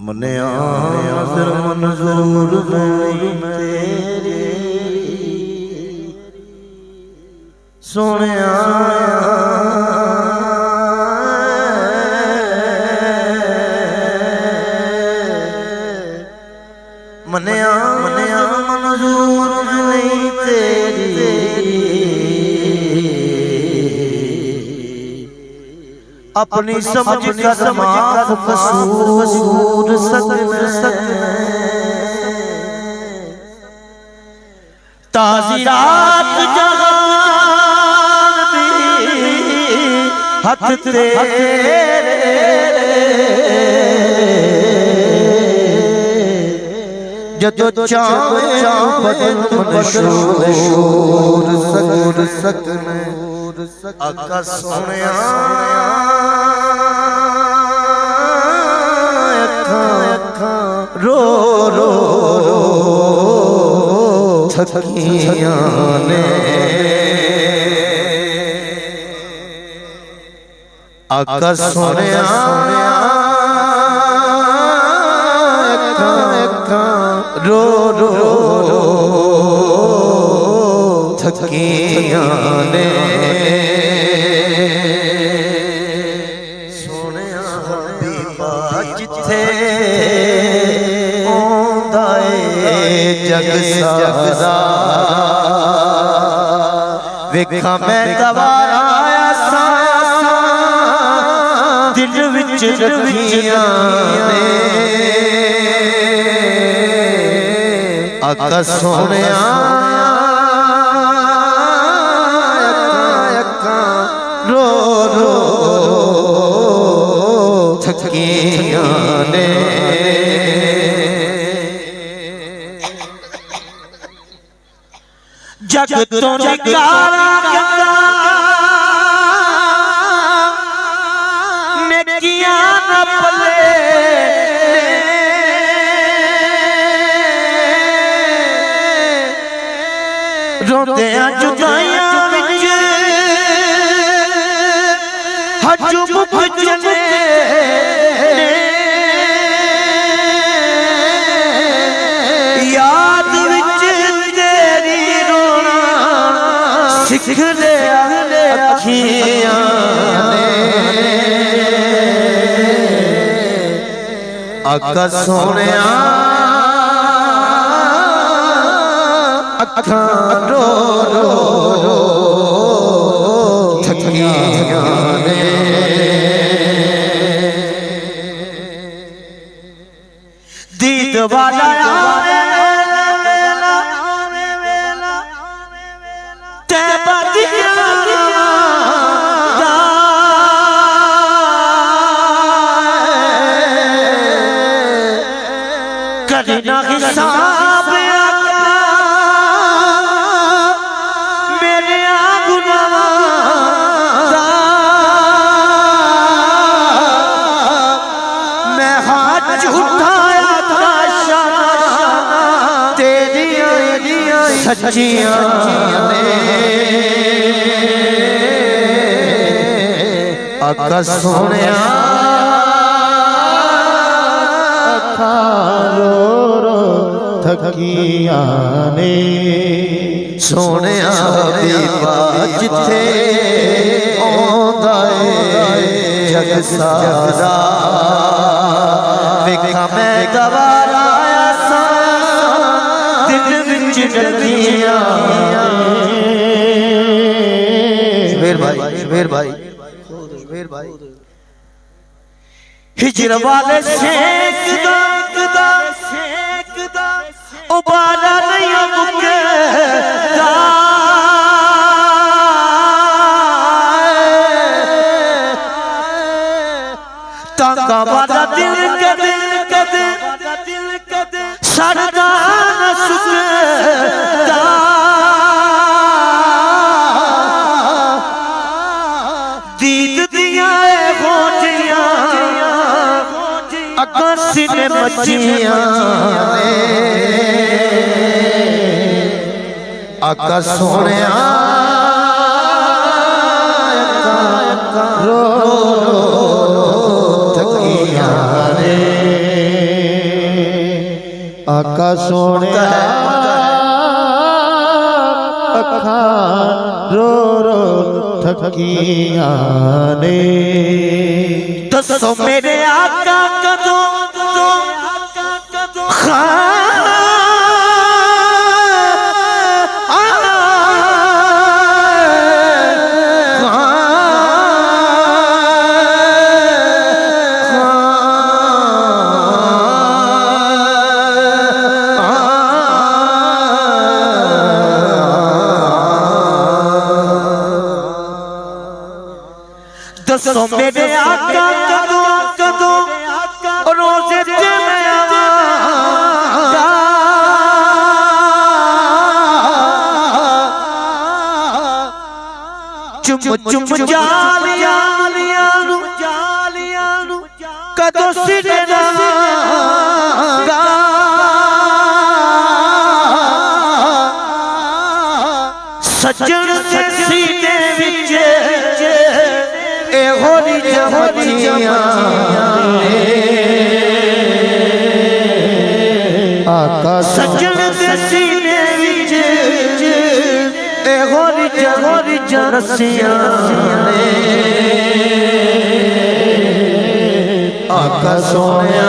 मने आसर मंजूर नहीं तेरी सोने मने मंजूर नहीं तेरी अपनी समझ का माफ कसूर ताज़ीरात जहान दी हथ तेरे जदों चाँद मशहूर सकने आका सोनिया रो रो थकियां ने आका सोनिया रो रो थकियां ने सोनिया हबीबा जिथे जग सारा वेखा मैं गवारा सा दिल विच रखियां ने आका सोनिया रो रो थकियां ने जग तो निकाला नेकियां न पले रोंदियां जुदाइयां विच हजूम भजने याद विच तेरी रोना सिख लिया अखियां ने आका सोनिया अखा रो रो थकियां ने दीद वाला करीना हिसाब मेरे गुनाह मैं हाथ उठाया तेरी सच्चियां ने आका सोनिया रो रो थकियां ने सोनिया हबीबा जिथे आंदा जग सारा वेखा मैं गवारा सा दिल विच रखियां शुबेर भाई हिजर वाले शेख दा उबाला नहीं मुकदा ताका वाला दिल कदे सड़दा न सुकदा दीद दिया सीने मचियां ने आका सोने रो थकिया रे आका सोने अखा रो रो थकिया ने दसो मेरे आका कदों दसो मेरे आका कदों कदों रोजे ते मैं आवांगा चुम चुम जालियां कदों सिरे लांगा सजन दे सीने विच होरी जमचियां आका सजन दे सीने विच होरी जमचियां आका सोनिया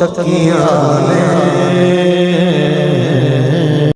थकियां ने